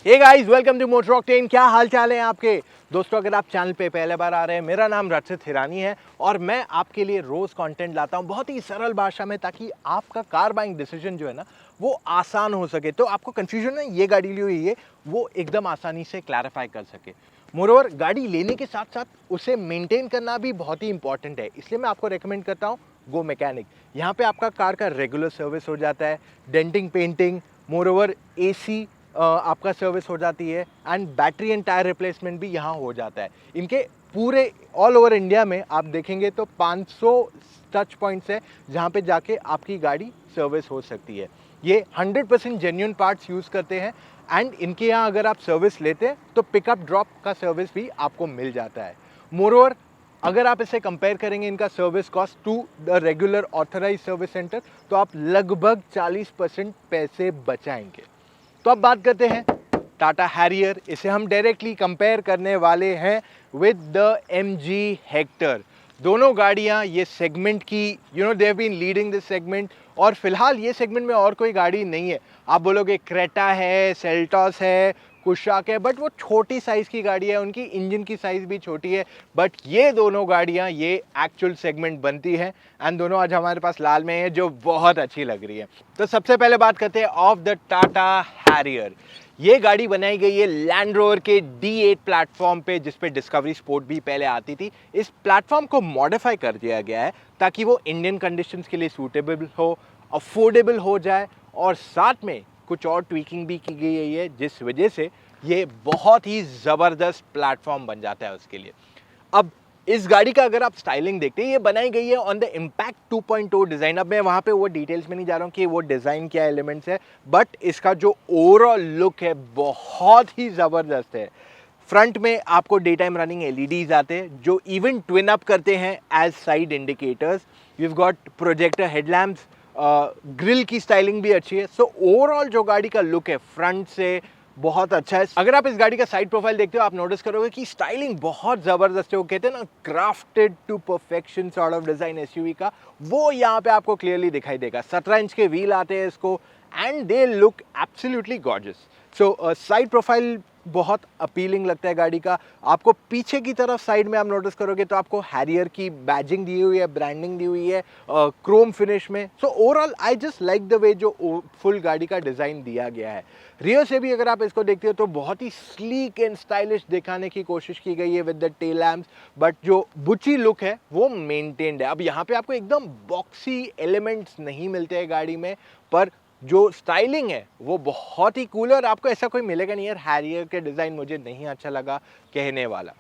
Hey guys, welcome to Motor Octane. क्या हाल चाल है आपके दोस्तों? अगर आप चैनल पे पहले बार आ रहे हैं, मेरा नाम रचित हिरानी है और मैं आपके लिए रोज़ कंटेंट लाता हूं बहुत ही सरल भाषा में, ताकि आपका कार बाइंग डिसीजन जो है ना वो आसान हो सके। तो आपको कंफ्यूजन है ये गाड़ी ली हुई है, वो एकदम आसानी से क्लैरिफाई कर सके। मोरओवर, गाड़ी लेने के साथ साथ उसे मेंटेन करना भी बहुत ही इंपॉर्टेंट है, इसलिए मैं आपको रेकमेंड करता हूँ गो मैकेनिक। यहाँ पे आपका कार का रेगुलर सर्विस हो जाता है, डेंटिंग, पेंटिंग, मोरओवर एसी आपका सर्विस हो जाती है and battery and tyre replacement भी यहाँ हो जाता है। इनके पूरे ऑल ओवर इंडिया में आप देखेंगे तो 500 टच पॉइंट्स है जहाँ पे जाके आपकी गाड़ी सर्विस हो सकती है। ये 100% जेन्युइन पार्ट्स यूज़ करते हैं एंड इनके यहाँ अगर आप सर्विस लेते हैं तो पिकअप ड्रॉप का सर्विस भी आपको मिल जाता है। मोरओवर, अगर आप इसे कंपेयर करेंगे इनका service cost to the regular authorise service centre, तो आप लगभग 40% पैसे बचाएंगे। तो अब बात करते हैं टाटा हैरियर। इसे हम डायरेक्टली कंपेयर करने वाले हैं विद द MG हेक्टर। दोनों गाड़ियां ये सेगमेंट की they have been leading this segment, और फिलहाल ये सेगमेंट में और कोई गाड़ी नहीं है। आप बोलोगे क्रेटा है, सेल्टॉस है, कुशाक है, बट वो छोटी साइज़ की गाड़ी है, उनकी इंजन की साइज़ भी छोटी है। बट ये दोनों गाड़ियां ये एक्चुअल सेगमेंट बनती हैं एंड दोनों आज हमारे पास लाल में है, जो बहुत अच्छी लग रही है। तो सबसे पहले बात करते हैं ऑफ द टाटा हैरियर। ये गाड़ी बनाई गई है लैंड रोवर के D8 प्लेटफॉर्म पे, जिसपे डिस्कवरी स्पोर्ट भी पहले आती थी। इस प्लेटफॉर्म को मॉडिफाई कर दिया गया है ताकि वो इंडियन कंडीशंस के लिए सूटेबल हो, अफोर्डेबल हो जाए, और साथ में कुछ और ट्वीकिंग भी की गई है, जिस वजह से ये बहुत ही ज़बरदस्त प्लेटफॉर्म बन जाता है उसके लिए। अब इस गाड़ी का अगर आप स्टाइलिंग देखते हैं, ये बनाई गई है ऑन द इम्पैक्ट 2.0 डिज़ाइन। अब मैं वहाँ पे वो डिटेल्स में नहीं जा रहा हूँ कि वो डिज़ाइन क्या एलिमेंट्स है, बट इसका जो ओवरऑल लुक है बहुत ही ज़बरदस्त है। फ्रंट में आपको डे टाइम रनिंग LEDs आते हैं जो इवन ट्विन अप करते हैं edge side indicators. You have got projector headlamps, grille की स्टाइलिंग भी अच्छी है। सो ओवरऑल जो गाड़ी का लुक है फ्रंट से बहुत अच्छा है। अगर आप इस गाड़ी का साइड प्रोफाइल देखते हो, आप नोटिस करोगे कि स्टाइलिंग बहुत ज़बरदस्त है। वो कहते हैं ना, crafted to perfection sort of design SUV का, वो यहाँ पे आपको क्लियरली दिखाई देगा। 17 इंच के व्हील आते हैं इसको and they look absolutely gorgeous. So side profile बहुत अपीलिंग लगता है गाड़ी का। आपको पीछे की तरफ साइड में आप नोटिस करोगे तो आपको हैरियर की बैजिंग दी हुई है, ब्रांडिंग दी हुई है क्रोम फिनिश में। So overall I just like the way जो फुल गाड़ी का डिज़ाइन दिया गया है। रियर से भी अगर आप इसको देखते हो तो बहुत ही स्लीक एंड स्टाइलिश दिखाने की कोशिश की गई है with the tail lamps, but जो बुची लुक है वो मेंटेन्ड है। अब यहाँ पे आपको एकदम बॉक्सी एलिमेंट्स नहीं मिलते हैं गाड़ी में, पर जो स्टाइलिंग है वो बहुत ही कूल है, और आपको ऐसा कोई मिलेगा नहीं यार हैरियर के डिज़ाइन मुझे नहीं अच्छा लगा कहने वाला।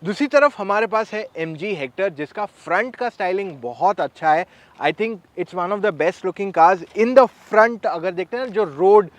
दूसरी तरफ हमारे पास है MG हेक्टर, जिसका फ्रंट का स्टाइलिंग बहुत अच्छा है। I think it's one of the best looking cars in the front. अगर देखते हैं ना, जो रोड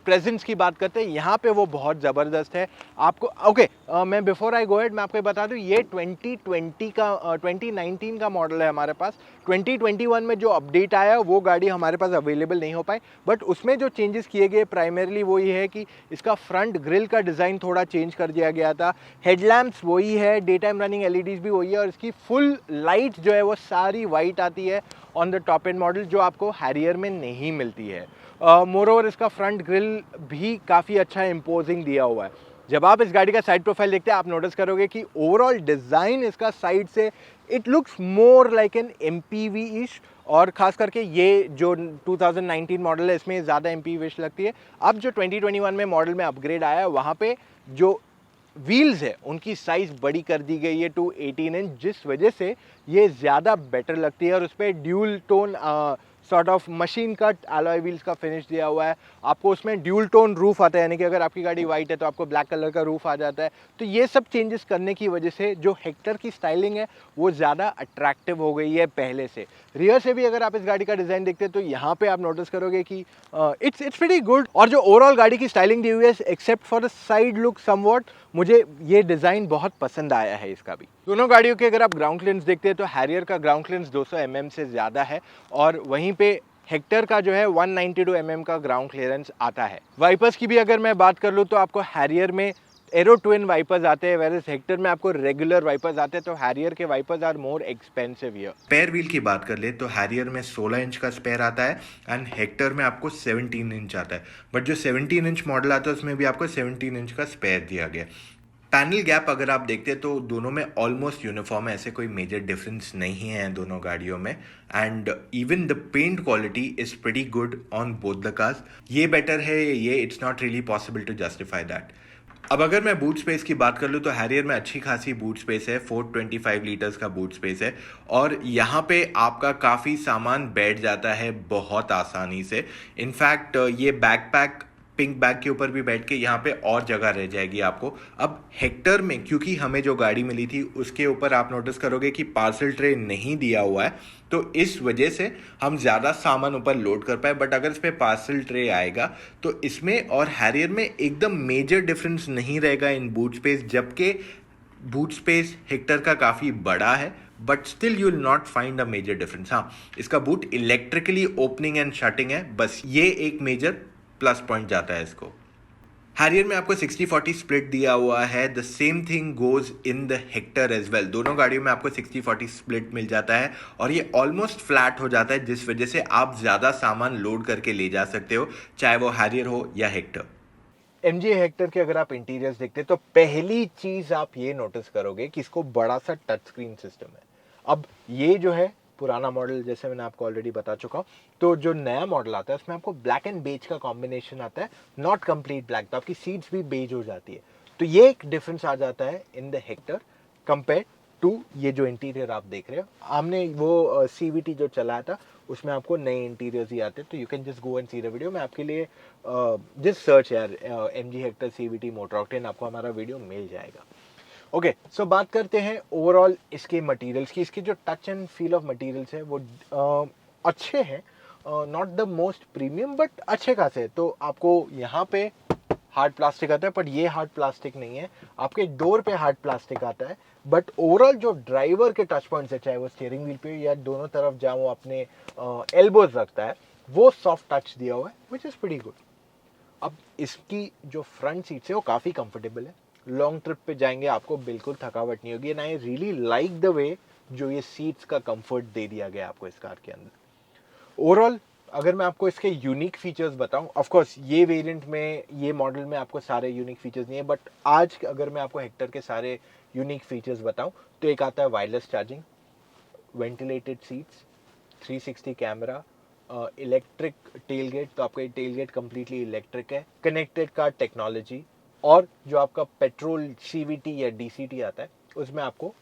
प्रेजेंस की बात करते हैं, यहाँ पे वो बहुत ज़बरदस्त है। आपको मैं बिफोर आई गो हेड मैं आपको ये बता दूँ, ये 2019 का मॉडल है हमारे पास। 2021 में जो अपडेट आया वो गाड़ी हमारे पास अवेलेबल नहीं हो पाई, बट उसमें जो चेंजेस किए गए प्राइमरली वो ये है कि इसका फ्रंट ग्रिल का डिज़ाइन थोड़ा चेंज कर दिया गया था। हेडलैम्प्स वही है, डे टाइम रनिंग LEDs भी वही है, और इसकी फुल लाइट जो है वो सारी वाइट आती है on the top and model, जो आपको हैरियर में नहीं मिलती है। मोरओवर इसका फ्रंट ग्रिल भी काफ़ी अच्छा इम्पोजिंग दिया हुआ है। जब आप इस गाड़ी का साइड प्रोफाइल देखते हैं, आप नोटिस करोगे कि ओवरऑल डिज़ाइन इसका साइड से it looks more like an MPV इश, और ख़ास करके ये जो 2019 मॉडल है इसमें ज़्यादा MPV इश लगती है। अब जो 2021 में मॉडल में अपग्रेड आया है, वहाँ पे जो व्हील्स है उनकी साइज़ बड़ी कर दी गई है टू 18 इंच, जिस वजह से ये ज़्यादा बेटर लगती है, और उस पर dual tone sort of machine cut alloy wheels का फिनिश दिया हुआ है। आपको उसमें ड्यूल टोन रूफ आता है, यानी कि अगर आपकी गाड़ी वाइट है तो आपको ब्लैक कलर का रूफ आ जाता है। तो ये सब चेंजेस करने की वजह से जो हेक्टर की स्टाइलिंग है वो ज़्यादा अट्रैक्टिव हो गई है पहले से। रियर से भी अगर आप इस गाड़ी का डिज़ाइन देखते हैं तो यहाँ पे आप नोटिस करोगे कि इट्स प्रीटी गुड, और जो ओवरऑल गाड़ी की स्टाइलिंग दी हुई है except for the side look somewhat, मुझे ये डिज़ाइन बहुत पसंद आया है इसका भी। दोनों गाड़ियों के अगर आप ग्राउंड क्लियरेंस देखते हैं तो हैरियर का ग्राउंड क्लियरेंस 200 mm से ज़्यादा है, और वहीं पे हेक्टर का जो है 192 mm का ग्राउंड क्लियरेंस आता है। वाइपर्स की भी अगर मैं बात कर लूँ तो आपको हैरियर में एरो ट्विन वाइपर्स आते हैं, वेरस हेक्टर में आपको रेगुलर वाइपर्स आते हैं, तो हैरियर के wipers are more expensive here. Spare wheel की बात कर ले तो हैरियर में 16 इंच का स्पेयर आता है एंड हेक्टर में आपको 17 इंच आता है, बट जो 17 इंच मॉडल आता है उसमें भी आपको 17 इंच का स्पेयर दिया गया। पैनल गैप अगर आप देखते हैं तो दोनों में ऑलमोस्ट यूनिफॉर्म है, ऐसे कोई मेजर डिफरेंस नहीं है दोनों गाड़ियों में। And even the paint quality is pretty good on both the cars. ये बेटर है, ये it's not really possible to justify that. अब अगर मैं बूट स्पेस की बात कर लूँ तो हैरियर में अच्छी खासी बूट स्पेस है, 425 लीटर्स का बूट स्पेस है और यहाँ पे आपका काफ़ी सामान बैठ जाता है बहुत आसानी से। इनफैक्ट ये बैकपैक पिंक बैग के ऊपर भी बैठ के यहाँ पे और जगह रह जाएगी आपको। अब हेक्टर में क्योंकि हमें जो गाड़ी मिली थी उसके ऊपर आप नोटिस करोगे कि पार्सल ट्रे नहीं दिया हुआ है, तो इस वजह से हम ज़्यादा सामान ऊपर लोड कर पाए। बट अगर इस पर पार्सल ट्रे आएगा तो इसमें और हैरियर में एकदम मेजर डिफरेंस नहीं रहेगा इन बूट स्पेस, जबकि बूट स्पेस हेक्टर का काफ़ी बड़ा है but still you will not find a major difference. हाँ, इसका boot electrically opening and shutting है, बस ये एक मेजर प्लस पॉइंट जाता है इसको। हैरियर में आपको 60-40 स्प्लिट दिया हुआ है, the same thing goes in the Hector as well. दोनों गाड़ियों में आपको 60-40 स्प्लिट मिल जाता है और ये ऑलमोस्ट फ्लैट हो जाता है, जिस वजह से आप ज़्यादा सामान लोड करके ले जा सकते हो, चाहे वो हैरियर हो या हेक्टर। एमजी हेक्टर के अगर आप इंटीरियर्स देखते हैं तो पहली चीज आप ये नोटिस करोगे कि इसको बड़ा सा टच स्क्रीन सिस्टम है। अब ये जो है पुराना मॉडल, जैसे मैंने आपको ऑलरेडी बता चुका हूँ, तो जो नया मॉडल आता है उसमें आपको ब्लैक एंड बेज का कॉम्बिनेशन आता है, नॉट कंप्लीट ब्लैक, तो आपकी सीट्स भी बेज हो जाती है। तो ये एक डिफरेंस आ जाता है in the Hector compare to ये जो इंटीरियर आप देख रहे हो। हमने वो सीवीटी जो चलाया था उसमें आपको नए इंटीरियर्स ही आते, तो you can just go and see the video. मैं आपके लिए जस्ट सर्च यार MG Hector CVT motor octane, आपको हमारा वीडियो मिल जाएगा। ओके, सो बात करते हैं ओवरऑल इसके मटेरियल्स की। इसके जो touch and feel of materials है वो अच्छे हैं, not the most premium but अच्छे खासे। तो आपको यहाँ पे हार्ड प्लास्टिक आता है, बट ये हार्ड प्लास्टिक नहीं है, आपके डोर पे हार्ड प्लास्टिक आता है। बट ओवरऑल जो ड्राइवर के टच पॉइंट्स है, चाहे वो स्टीयरिंग व्हील पे या दोनों तरफ जहाँ वो अपने एल्बोज रखता है, वो सॉफ्ट टच दिया हुआ है, विच इज़ प्रीटी गुड। अब इसकी जो फ्रंट सीट्स है वो काफ़ी कंफर्टेबल है, लॉन्ग ट्रिप पे जाएंगे आपको बिल्कुल थकावट नहीं होगी। And I really like the way जो ये सीट्स का कंफर्ट दे दिया गया आपको इस कार के अंदर। ओवरऑल अगर मैं आपको इसके यूनिक फीचर्स बताऊं, ऑफ कोर्स ये वेरिएंट में, ये मॉडल में आपको सारे यूनिक फीचर्स नहीं है, बट आज अगर मैं आपको हेक्टर के सारे यूनिक फीचर्स बताऊं तो एक आता है wireless charging, ventilated seats, 360 camera, electric tailgate, तो आपका टेलगेट कंप्लीटली इलेक्ट्रिक है, कनेक्टेड कार टेक्नोलॉजी, और जो आपका पेट्रोल सीवीटी या डीसीटी आता है उसमें आपको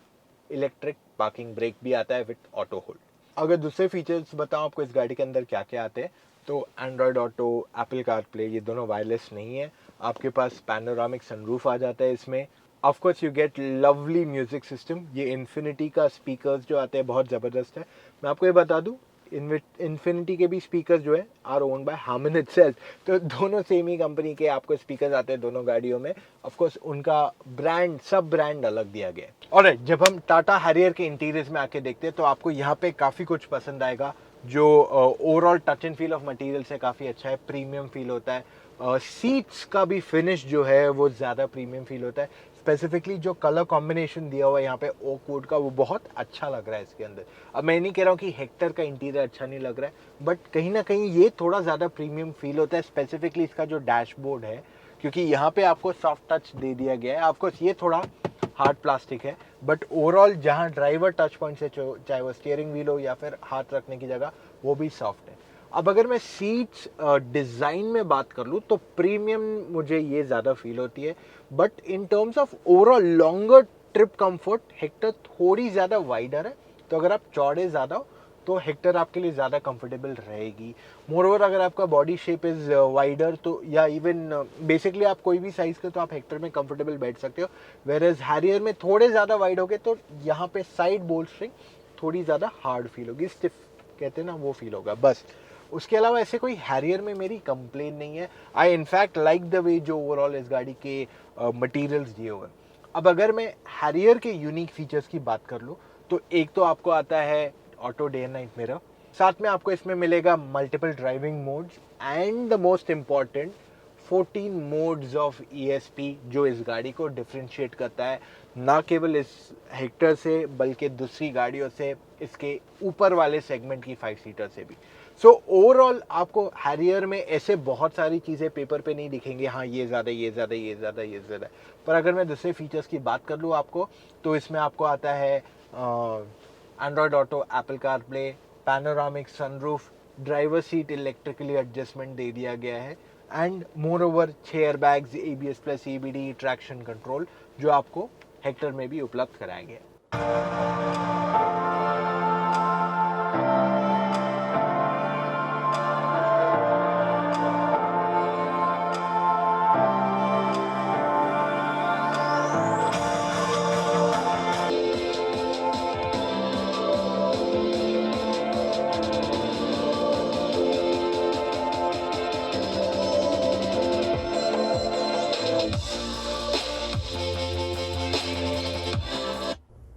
इलेक्ट्रिक पार्किंग ब्रेक भी आता है विथ ऑटो होल्ड। अगर दूसरे फीचर्स बताऊं आपको इस गाड़ी के अंदर क्या क्या आते हैं, तो एंड्रॉयड ऑटो, एप्पल कारप्ले, ये दोनों वायरलेस नहीं है। आपके पास पैनोरामिक सनरूफ आ जाता है इसमें। Of course you get lovely music system. ये इन्फिनिटी का स्पीकर्स जो आते हैं बहुत ज़बरदस्त है। मैं आपको ये बता दूं, इन्फिनिटी के भी स्पीकर्स जो है are own by Harman itself, तो दोनों सेम ही कंपनी के आपको स्पीकर्स आते हैं दोनों गाड़ियों में। ऑफ कोर्स उनका ब्रांड, सब ब्रांड अलग दिया गया है। और जब हम टाटा हैरियर के इंटीरियर्स में आके देखते हैं तो आपको यहाँ पे काफ़ी कुछ पसंद आएगा। जो overall touch and feel of material से काफ़ी अच्छा है, प्रीमियम फील होता है। सीट्स का भी फिनिश जो है वो ज़्यादा प्रीमियम फील होता है। स्पेसिफिकली जो कलर कॉम्बिनेशन दिया हुआ है यहाँ पे ओक वुड का, वो बहुत अच्छा लग रहा है इसके अंदर। अब मैं नहीं कह रहा हूँ कि हेक्टर का इंटीरियर अच्छा नहीं लग रहा है, बट कहीं ना कहीं ये थोड़ा ज़्यादा प्रीमियम फील होता है, स्पेसिफिकली इसका जो डैशबोर्ड है, क्योंकि यहाँ पे आपको सॉफ्ट टच दे दिया गया है। आपको ये थोड़ा हार्ड प्लास्टिक है, बट ओवरऑल जहाँ ड्राइवर टच पॉइंट है, चाहे वो स्टीयरिंग व्हील हो या फिर हाथ रखने की जगह, वो भी सॉफ्ट है। अब अगर मैं सीट्स डिज़ाइन में बात कर लूँ तो प्रीमियम मुझे ये ज़्यादा फील होती है, but in terms of overall longer trip comfort Hector थोड़ी ज़्यादा वाइडर है। तो अगर आप चौड़े ज़्यादा हो तो हेक्टर आपके लिए ज़्यादा कंफर्टेबल रहेगी। मोरओवर अगर आपका बॉडी शेप इज़ वाइडर, तो या इवन बेसिकली आप कोई भी साइज़ के, तो आप हेक्टर में कंफर्टेबल बैठ सकते हो। वेर एज हैरियर में थोड़े ज़्यादा वाइड हो गए तो यहाँ पे साइड बोल्स्ट्रिंग थोड़ी ज़्यादा हार्ड फील होगी, स्टिफ कहते हैं ना, वो फील होगा बस। उसके अलावा ऐसे कोई हैरियर में मेरी कंप्लेन नहीं है। आई इनफैक्ट लाइक द वे जो ओवरऑल इस गाड़ी के मटेरियल्स दिए हुए हैं। अब अगर मैं हैरियर के यूनिक फीचर्स की बात कर लूँ तो एक तो आपको आता है auto day and night mirror, साथ में आपको इसमें मिलेगा multiple driving modes, and the most important 14 modes of ESP जो इस गाड़ी को डिफरेंशिएट करता है, ना केवल इस हेक्टर से बल्कि दूसरी गाड़ियों से, इसके ऊपर वाले सेगमेंट की 5 सीटर से भी। सो ओवरऑल आपको हैरियर में ऐसे बहुत सारी चीज़ें पेपर पे नहीं दिखेंगे, हाँ ये ज़्यादा, ये ज़्यादा, ये ज़्यादा, ये ज़्यादा। पर अगर मैं दूसरे फीचर्स की बात कर लूँ आपको, तो इसमें आपको आता है Android Auto, Apple CarPlay, panoramic sunroof, driver seat electrically adjustment दे दिया गया है, and more over 6 airbags, ABS plus EBD, traction control जो आपको हेक्टर में भी उपलब्ध कराया गया है।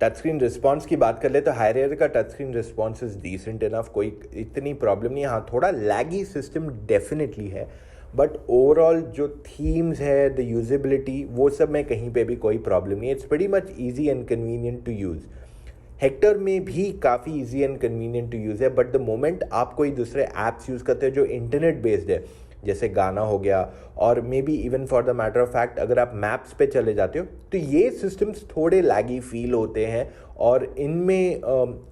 टच स्क्रीन रिस्पॉन्स की बात कर ले तो हैरियर का touch screen response is decent enough, कोई इतनी प्रॉब्लम नहीं है। हाँ, थोड़ा लैगी सिस्टम डेफिनेटली है, बट ओवरऑल जो थीम्स है, द यूजेबिलिटी, वो सब में कहीं पे भी कोई प्रॉब्लम नहीं है। It's very much easy and convenient to use. Hector में भी काफ़ी easy and convenient to use है, बट द मोमेंट आप कोई दूसरे ऐप्स यूज़ करते हो जो इंटरनेट बेस्ड है, जैसे गाना हो गया, और may be even for the matter of fact अगर आप मैप्स पे चले जाते हो, तो ये सिस्टम्स थोड़े लैगी फील होते हैं और इनमें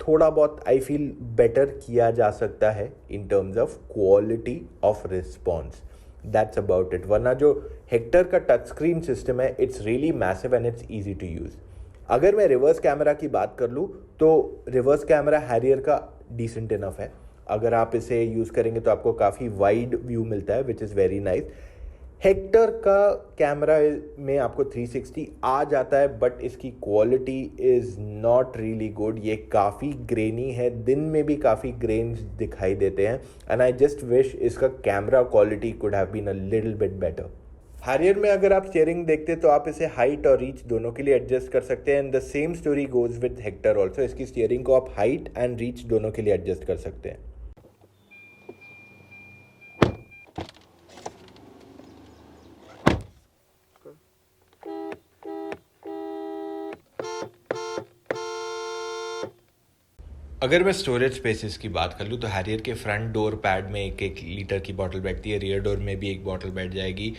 थोड़ा बहुत आई फील बेटर किया जा सकता है in terms of quality of response. That's about it. वरना जो हेक्टर का टच स्क्रीन सिस्टम है, it's really massive and it's easy to use. अगर मैं रिवर्स कैमरा की बात कर लूँ तो रिवर्स कैमरा हैरियर का डिसेंट इनफ है। अगर आप इसे यूज़ करेंगे तो आपको काफ़ी वाइड व्यू मिलता है, which is very nice. Hector का कैमरा में आपको 360 आ जाता है, बट इसकी quality is not really good. ये काफ़ी ग्रेनी है, दिन में भी काफ़ी ग्रेन्स दिखाई देते हैं, एंड आई जस्ट विश इसका camera quality could have been a little bit better. Harrier में अगर आप स्टीयरिंग देखते तो आप इसे हाइट और रीच दोनों के लिए एडजस्ट कर सकते हैं, and the same story goes with Hector also. इसकी स्टीयरिंग को आप हाइट एंड रीच दोनों के लिए एडजस्ट कर सकते हैं। अगर मैं स्टोरेज स्पेसेस की बात कर लूँ तो हैरियर के फ्रंट डोर पैड में 1-1 लीटर की बॉटल बैठती है, रियर डोर में भी 1 बॉटल बैठ जाएगी,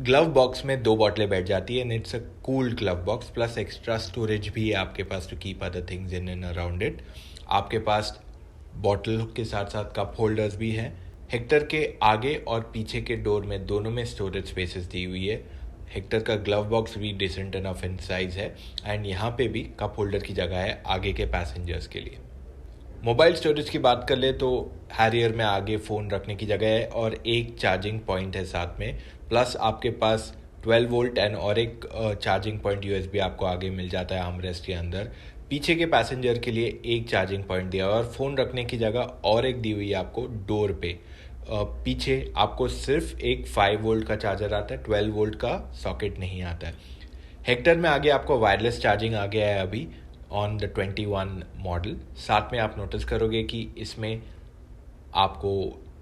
ग्लव बॉक्स में 2 बॉटलें बैठ जाती है, and it's a cooled glove box, plus extra storage भी है आपके पास to keep other things in and around it. आपके पास बॉटल के साथ साथ कप होल्डर्स भी हैं। हेक्टर के आगे और पीछे के डोर में दोनों में स्टोरेज स्पेसेस दी हुई है। हेक्टर का ग्लव बॉक्स भी डिसेंट इनफ इन साइज है, एंड यहाँ पे भी कप होल्डर की जगह है आगे के पैसेंजर्स के लिए। मोबाइल स्टोरेज की बात कर ले तो हैरियर में आगे फ़ोन रखने की जगह है और एक चार्जिंग पॉइंट है साथ में, प्लस आपके पास 12 वोल्ट एंड और एक चार्जिंग पॉइंट USB आपको आगे मिल जाता है आर्मरेस्ट के अंदर। पीछे के पैसेंजर के लिए एक चार्जिंग पॉइंट दिया और फ़ोन रखने की जगह और एक दी हुई है आपको डोर पे। पीछे आपको सिर्फ एक 5 वोल्ट का चार्जर आता है, 12 वोल्ट का सॉकेट नहीं आता है। हेक्टर में आगे आपको वायरलेस चार्जिंग आ गया है अभी ऑन द 21 मॉडल। साथ में आप नोटिस करोगे कि इसमें आपको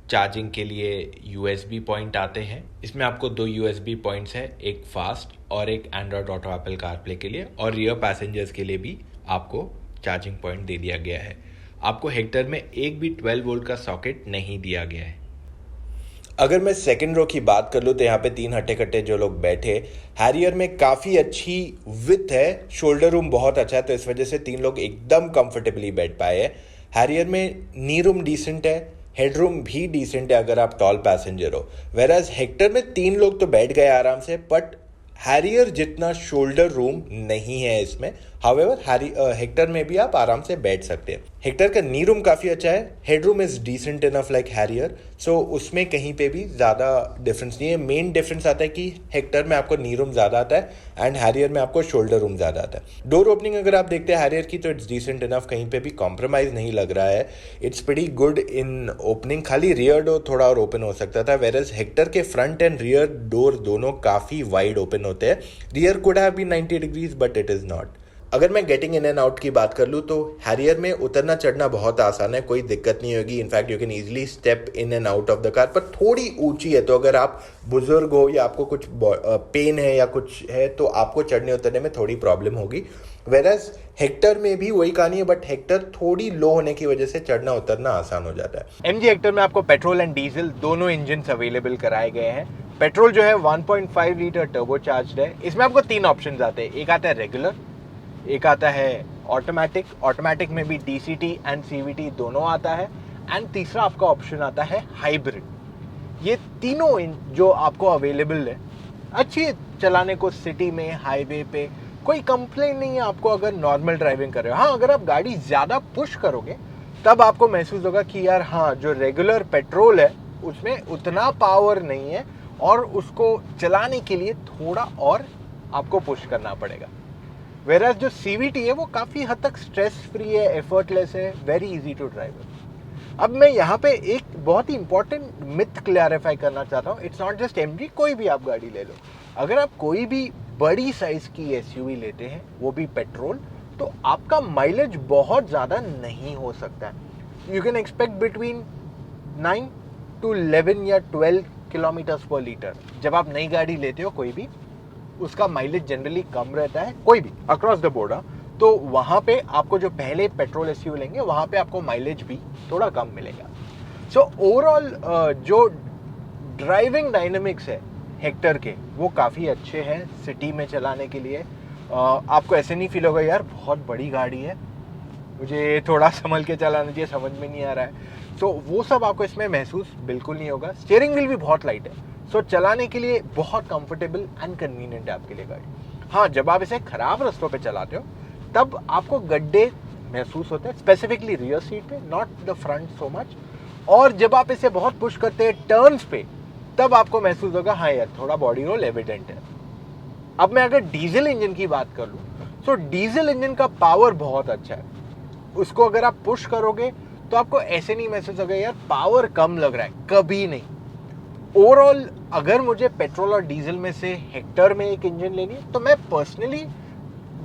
चार्जिंग के लिए USB पॉइंट आते हैं। इसमें आपको 2 USB पॉइंट्स हैं, एक फास्ट और एक एंड्रॉयड ऑटो एप्पल कारप्ले के लिए, और रियर पैसेंजर्स के लिए भी आपको चार्जिंग पॉइंट दे दिया गया है। आपको हेक्टर में एक भी 12 वोल्ट का सॉकेट नहीं दिया गया है। अगर मैं सेकंड रो की बात कर लूँ तो यहाँ पे 3 हट्टे-कट्टे जो लोग बैठे, हैरियर में काफ़ी अच्छी विड्थ है, शोल्डर रूम बहुत अच्छा है, तो इस वजह से 3 लोग एकदम कंफर्टेबली बैठ पाए हैं। हैरियर में नी रूम डिसेंट है, हेड रूम भी डिसेंट है अगर आप टॉल पैसेंजर हो, वेराज हेक्टर में 3 लोग तो बैठ गए आराम से, बट हैरियर जितना शोल्डर रूम नहीं है इसमें। हाउएवर हेक्टर में भी आप आराम से बैठ सकते हैं। हेक्टर का नी रूम काफ़ी अच्छा है, head room is decent enough like Harrier, so उसमें कहीं पे भी ज़्यादा डिफरेंस नहीं है। मेन डिफरेंस आता है कि हेक्टर में आपको नी रूम ज़्यादा आता है एंड हैरियर में आपको शोल्डर रूम ज़्यादा आता है। डोर ओपनिंग अगर आप देखते हैं हैरियर की तो इट्स डिसेंट इनफ, कहीं पे भी कॉम्प्रोमाइज़ नहीं लग रहा है। It's pretty good in opening, खाली रियर डोर थोड़ा और ओपन हो सकता था, वेरएज हेक्टर के फ्रंट एंड रियर डोर दोनों काफ़ी वाइड ओपन होते हैं। Rear could have been 90 degrees but it is not. अगर मैं गेटिंग इन एंड आउट की बात कर लूँ तो हैरियर में उतरना चढ़ना बहुत आसान है, कोई दिक्कत नहीं होगी। In fact you can easily step in and out of the car, पर थोड़ी ऊंची है, तो अगर आप बुजुर्ग हो या आपको कुछ पेन है या कुछ है तो आपको चढ़ने उतरने में थोड़ी प्रॉब्लम होगी। वेरएज हेक्टर में भी वही कहानी है, बट हेक्टर थोड़ी लो होने की वजह से चढ़ना उतरना आसान हो जाता है। MG हेक्टर में आपको पेट्रोल एंड डीजल दोनों इंजन अवेलेबल कराए गए हैं। पेट्रोल जो है 1.5 लीटर टर्बो चार्ज है। इसमें आपको 3 ऑप्शन आते हैं, एक आता है रेगुलर, एक आता है ऑटोमेटिक, ऑटोमेटिक में भी DCT एंड CVT दोनों आता है, एंड तीसरा आपका ऑप्शन आता है हाइब्रिड। ये तीनों जो आपको अवेलेबल है, अच्छी है चलाने को सिटी में, हाईवे पे कोई कंप्लेन नहीं है आपको अगर नॉर्मल ड्राइविंग कर रहे हो। हाँ, अगर आप गाड़ी ज़्यादा पुश करोगे तब आपको महसूस होगा कि यार हाँ, जो रेगुलर पेट्रोल है उसमें उतना पावर नहीं है और उसको चलाने के लिए थोड़ा और आपको पुश करना पड़ेगा। वेराज जो CVT है वो काफ़ी हद तक स्ट्रेस फ्री है, एफर्टलेस है, वेरी इजी टू ड्राइव। अब मैं यहाँ पे एक बहुत ही इंपॉर्टेंट मिथ क्लैरिफाई करना चाहता हूँ। इट्स नॉट जस्ट MG, कोई भी आप गाड़ी ले लो, अगर आप कोई भी बड़ी साइज की SUV लेते हैं, वो भी पेट्रोल, तो आपका माइलेज बहुत ज़्यादा नहीं हो सकता है। You can expect between 9 to 11 या 12 किलोमीटर्स पर लीटर। जब आप नई गाड़ी लेते हो कोई भी, उसका माइलेज जनरली कम रहता है, कोई भी अक्रॉस द बोर्ड। तो वहाँ पे आपको जो पहले पेट्रोल SUV लेंगे वहाँ पे आपको माइलेज भी थोड़ा कम मिलेगा। सो ओवरऑल जो ड्राइविंग डायनेमिक्स है हेक्टर के, वो काफ़ी अच्छे हैं सिटी में चलाने के लिए। आपको ऐसे नहीं फील होगा यार बहुत बड़ी गाड़ी है, मुझे थोड़ा संभल के चलाना चाहिए, समझ में नहीं आ रहा है। सो वो सब आपको इसमें महसूस बिल्कुल नहीं होगा। स्टीयरिंग व्हील भी बहुत लाइट है, सो चलाने के लिए बहुत कंफर्टेबल एंड कन्वीनियंट है आपके लिए गाड़ी। हाँ, जब आप इसे खराब रास्तों पे चलाते हो तब आपको गड्ढे महसूस होते हैं, स्पेसिफिकली रियर सीट पे, not the front so much. और जब आप इसे बहुत पुश करते हैं टर्न्स पे, तब आपको महसूस होगा हाँ यार थोड़ा बॉडी रोल एविडेंट है। अब मैं अगर डीजल इंजन की बात कर लूँ, तो डीजल इंजन का पावर बहुत अच्छा है। उसको अगर आप पुश करोगे तो आपको ऐसे नहीं महसूस होगा यार पावर कम लग रहा है, कभी नहीं। ओवरऑल अगर मुझे पेट्रोल और डीजल में से हेक्टर में एक इंजन लेनी है तो मैं पर्सनली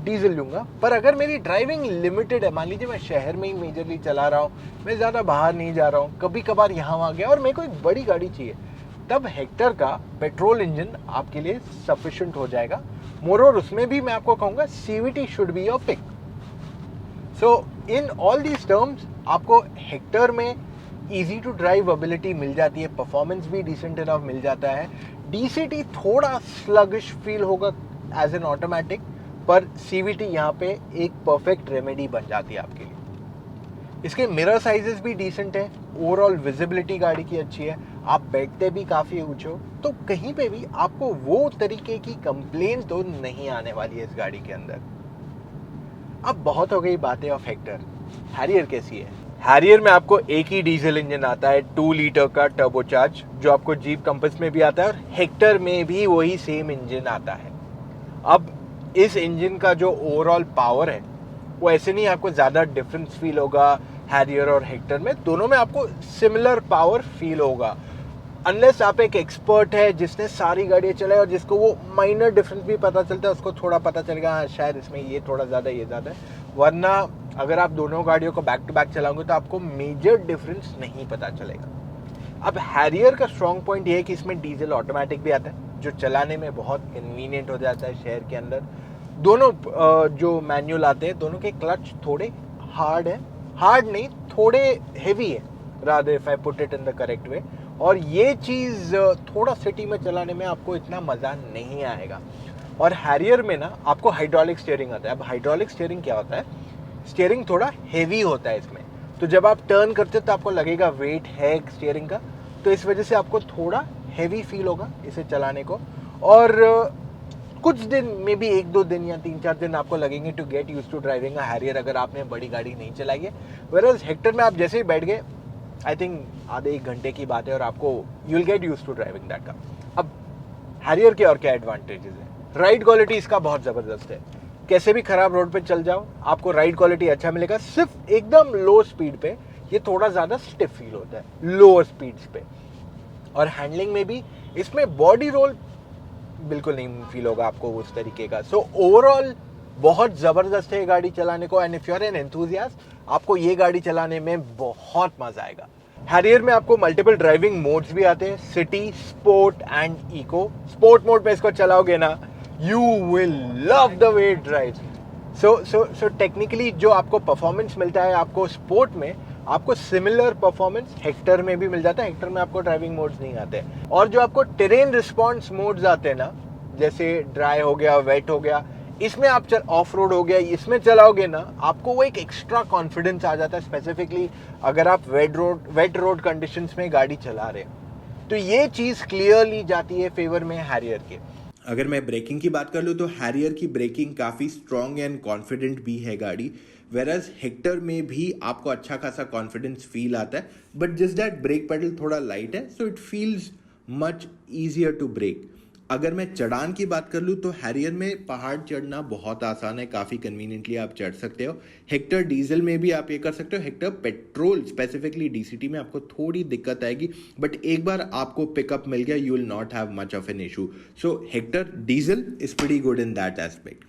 डीजल लूँगा। पर अगर मेरी ड्राइविंग लिमिटेड है, मान लीजिए मैं शहर में ही मेजरली चला रहा हूँ, मैं ज़्यादा बाहर नहीं जा रहा हूँ, कभी कभार यहाँ वहाँ गया और मेरे को एक बड़ी गाड़ी चाहिए, तब हेक्टर का पेट्रोल इंजन आपके लिए सफिशिएंट हो जाएगा। मोर और उसमें भी मैं आपको कहूँगा CVT should be your pick. So in all these terms आपको हेक्टर में इजी टू ड्राइव एबिलिटी मिल जाती है, परफॉर्मेंस भी डिसेंट इनफ मिल जाता है। DCT थोड़ा स्लगिश फील होगा एज एन ऑटोमेटिक, पर CVT यहाँ पे एक परफेक्ट रेमेडी बन जाती है आपके लिए। इसके मिरर साइजेस भी डिसेंट है, ओवरऑल विजिबिलिटी गाड़ी की अच्छी है, आप बैठते भी काफ़ी ऊंचे हो, तो कहीं पे भी आपको वो तरीके की कंप्लेन तो नहीं आने वाली है इस गाड़ी के अंदर। अब बहुत हो गई बातें ऑफ हेक्टर। हैरियर कैसी है? हैरियर में आपको एक ही डीजल इंजन आता है 2 लीटर का टर्बोचार्ज, जो आपको जीप कंपस में भी आता है, और हेक्टर में भी वही सेम इंजन आता है। अब इस इंजन का जो ओवरऑल पावर है वो ऐसे नहीं आपको ज़्यादा डिफरेंस फील होगा हैरियर और हेक्टर में, दोनों में आपको सिमिलर पावर फील होगा, अनलेस आप एक एक्सपर्ट है जिसने सारी गाड़ियाँ चलाई और जिसको वो माइनर डिफरेंस भी पता चलता है, उसको थोड़ा पता चलेगा हाँ शायद इसमें ये थोड़ा ज़्यादा ये ज़्यादा है। वरना अगर आप दोनों गाड़ियों को बैक टू बैक चलाओगे तो आपको मेजर डिफरेंस नहीं पता चलेगा। अब हैरियर का स्ट्रॉन्ग पॉइंट ये है कि इसमें डीजल ऑटोमेटिक भी आता है, जो चलाने में बहुत कन्वीनियंट हो जाता है शहर के अंदर। दोनों जो मैनुअल आते हैं, दोनों के क्लच थोड़े हार्ड है, हार्ड नहीं थोड़े हेवी है, rather if I put it in the correct way. और ये चीज़ थोड़ा सिटी में चलाने में आपको इतना मज़ा नहीं आएगा। और हैरियर में ना आपको हाइड्रोलिक स्टीयरिंग आता है। अब हाइड्रोलिक स्टीयरिंग क्या होता है? स्टीयरिंग थोड़ा हेवी होता है इसमें, तो जब आप टर्न करते हो तो आपको लगेगा वेट है स्टीयरिंग का, तो इस वजह से आपको थोड़ा हेवी फील होगा इसे चलाने को। और कुछ दिन में भी 1-2 दिन या 3-4 दिन आपको लगेंगे to get use to driving a Harrier, अगर आपने बड़ी गाड़ी नहीं चलाई है। वेयरएज हेक्टर में आप जैसे ही बैठ गए, आई थिंक आधे 1 घंटे की बात है और आपको you will get use to driving that का। अब हैरियर के और क्या एडवांटेजेस हैं? राइड क्वालिटी इसका बहुत ज़बरदस्त है, कैसे भी खराब रोड पे चल जाओ आपको राइड क्वालिटी अच्छा मिलेगा। सिर्फ एकदम लो स्पीड पे ये थोड़ा ज़्यादा स्टिफ फील होता है, लोअर स्पीड्स पे। और हैंडलिंग में भी इसमें बॉडी रोल बिल्कुल नहीं फील होगा आपको उस तरीके का। सो ओवरऑल बहुत ज़बरदस्त है ये गाड़ी चलाने को, and if you are an enthusiast आपको ये गाड़ी चलाने में बहुत मज़ा आएगा। हैरियर में आपको मल्टीपल ड्राइविंग मोड्स भी आते हैं, city, sport and eco. Sport mode पे इसको चलाओगे ना, you will love the way it drives. So technically जो आपको परफॉर्मेंस मिलता है आपको स्पोर्ट में, आपको सिमिलर परफॉर्मेंस हेक्टर में भी मिल जाता है। हेक्टर में आपको ड्राइविंग मोड्स नहीं आते, और जो आपको टेरेन रिस्पॉन्स मोड्स आते हैं ना, जैसे ड्राई हो गया, वेट हो गया, इसमें आप ऑफ रोड हो गया, इसमें चलाओगे ना, आपको वो एक एक्स्ट्रा कॉन्फिडेंस आ जाता है, स्पेसिफिकली अगर आप वेट रोड कंडीशंस में गाड़ी चला रहे हैं। तो ये चीज़ क्लियरली जाती है फेवर में हैरियर के। अगर मैं ब्रेकिंग की बात कर लूँ तो हैरियर की ब्रेकिंग काफ़ी स्ट्रॉन्ग एंड कॉन्फिडेंट भी है गाड़ी, वेराज हेक्टर में भी आपको अच्छा खासा कॉन्फिडेंस फील आता है, but just that brake pedal थोड़ा लाइट है, so it feels much easier to brake. अगर मैं चढ़ान की बात कर लूँ तो हैरियर में पहाड़ चढ़ना बहुत आसान है, काफ़ी कन्वीनियंटली आप चढ़ सकते हो। हेक्टर डीजल में भी आप ये कर सकते हो। हेक्टर पेट्रोल स्पेसिफिकली डीसीटी में आपको थोड़ी दिक्कत आएगी, बट एक बार आपको पिकअप मिल गया you will not have much of an issue. So Hector diesel is pretty good in that aspect.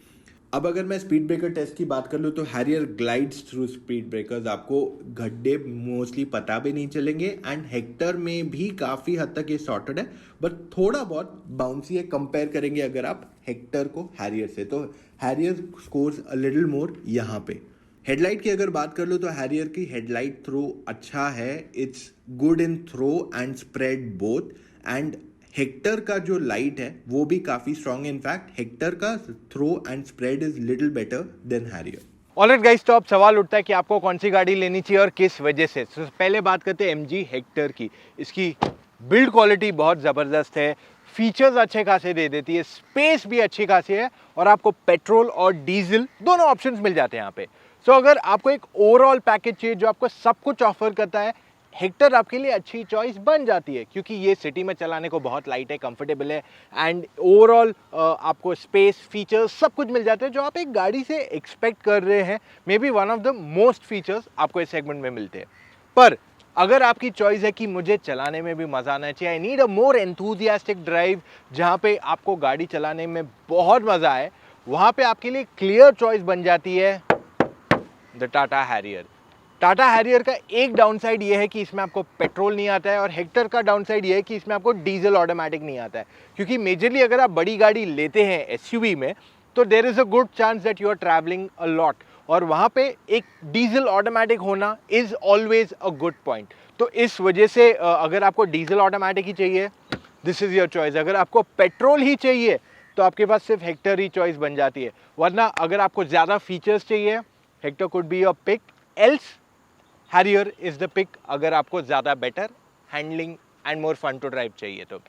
अब अगर मैं स्पीड ब्रेकर टेस्ट की बात कर लूँ तो Harrier glides through speed breakers, आपको गड्ढे मोस्टली पता भी नहीं चलेंगे, एंड हेक्टर में भी काफ़ी हद तक ये सॉर्टेड है, बट थोड़ा बहुत बाउंसी है कंपेयर करेंगे अगर आप हेक्टर को हैरियर से, तो Harrier scores a little more यहाँ पे। हेडलाइट की अगर बात कर लो तो हैरियर की हेडलाइट थ्रो अच्छा है, it's good in throw and spread both, and Hector का जो लाइट है वो भी काफ़ी स्ट्रॉन्ग है। इनफैक्ट हेक्टर का throw and spread is little better than Harrier. Alright guys, तो अब सवाल उठता है कि आपको कौन सी गाड़ी लेनी चाहिए और किस वजह से। तो पहले बात करते हैं एमजी हेक्टर की। इसकी बिल्ड क्वालिटी बहुत ज़बरदस्त है, फीचर्स अच्छे खासे दे देती है, स्पेस भी अच्छी खासी है, और आपको पेट्रोल और डीजल दोनों ऑप्शंस मिल जाते हैं यहाँ पे। सो अगर आपको एक ओवरऑल पैकेज चाहिए जो आपको सब कुछ ऑफर करता है, हेक्टर आपके लिए अच्छी चॉइस बन जाती है, क्योंकि ये सिटी में चलाने को बहुत लाइट है, कंफर्टेबल है, एंड ओवरऑल आपको स्पेस, फीचर्स सब कुछ मिल जाते हैं जो आप एक गाड़ी से एक्सपेक्ट कर रहे हैं। May be one of the most features आपको इस सेगमेंट में मिलते हैं। पर अगर आपकी चॉइस है कि मुझे चलाने में भी मज़ा आना चाहिए, I need a more enthusiastic drive जहाँ पे आपको गाड़ी चलाने में बहुत मज़ा आए, वहाँ पे आपके लिए क्लियर चॉइस बन जाती है the Tata Harrier. Tata Harrier का एक डाउनसाइड ये है कि इसमें आपको पेट्रोल नहीं आता है, और हेक्टर का डाउनसाइड ये है कि इसमें आपको डीजल ऑटोमेटिक नहीं आता है, क्योंकि मेजरली अगर आप बड़ी गाड़ी लेते हैं एसयूवी में तो there is a good chance that you are travelling a lot, और वहाँ पे एक डीजल ऑटोमेटिक होना is always a good point. तो इस वजह से अगर आपको डीजल ऑटोमेटिक ही चाहिए, दिस इज़ योर चॉइस। अगर आपको पेट्रोल ही चाहिए तो आपके पास सिर्फ हेक्टर ही चॉइस बन जाती है, वरना अगर आपको ज़्यादा फीचर्स चाहिए, Hector could be your pick, else Harrier is the pick अगर आपको ज़्यादा better handling and more fun to drive चाहिए। तो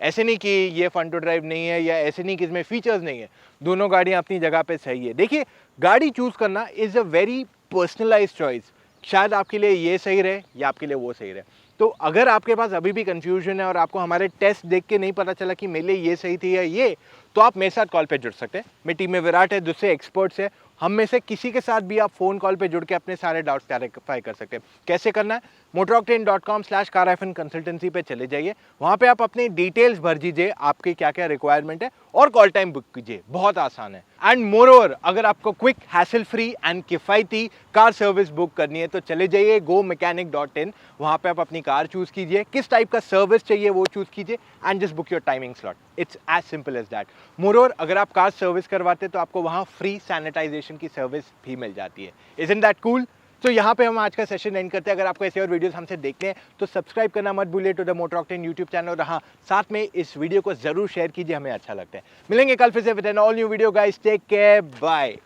ऐसे नहीं कि ये फन टू ड्राइव नहीं है, या ऐसे नहीं कि इसमें फीचर्स नहीं है, दोनों गाड़ियाँ अपनी जगह पे सही है। देखिए, गाड़ी चूज़ करना is a very personalise choice, शायद आपके लिए ये सही रहे या आपके लिए वो सही रहे। तो अगर आपके पास अभी भी कन्फ्यूजन है और आपको हमारे टेस्ट देख के नहीं पता चला कि मेरे लिए ये सही थी या ये, तो आप मेरे साथ कॉल पे जुड़ सकते हैं। मेरी टीम में विराट है, दूसरे एक्सपर्ट्स है, हम में से किसी के साथ भी आप फ़ोन कॉल पे जुड़ के अपने सारे डाउट्स क्लैरिफाई कर सकते हैं। कैसे करना है? motoroctane.com/car-consultancy पे चले जाइए, वहाँ पे आप अपनी डिटेल्स भर दीजिए, आपकी क्या क्या रिक्वायरमेंट है, और कॉल टाइम बुक कीजिए, बहुत आसान है। एंड मोर ओवर, अगर आपको क्विक, हैसल फ्री एंड किफ़ायती कार सर्विस बुक करनी है तो चले जाइए gomechanic.in, वहाँ पे आप अपनी कार चूज़ कीजिए, किस टाइप का सर्विस चाहिए वो चूज़ कीजिए, and just book your timing slot. It's as simple as that. Moreover, अगर आप कार सर्विस करवाते तो आपको वहाँ फ्री सैनिटाइजेशन की सर्विस भी मिल जाती है। Isn't that cool? तो यहाँ पे हम आज का सेशन एंड करते हैं। अगर आपको ऐसे और वीडियोस हमसे देखने हैं तो सब्सक्राइब करना मत भूलिए to the Motor Octane YouTube channel, और हाँ, साथ में इस वीडियो को जरूर शेयर कीजिए, हमें अच्छा लगता है। मिलेंगे कल फिर से with an all new video guys, take care, bye.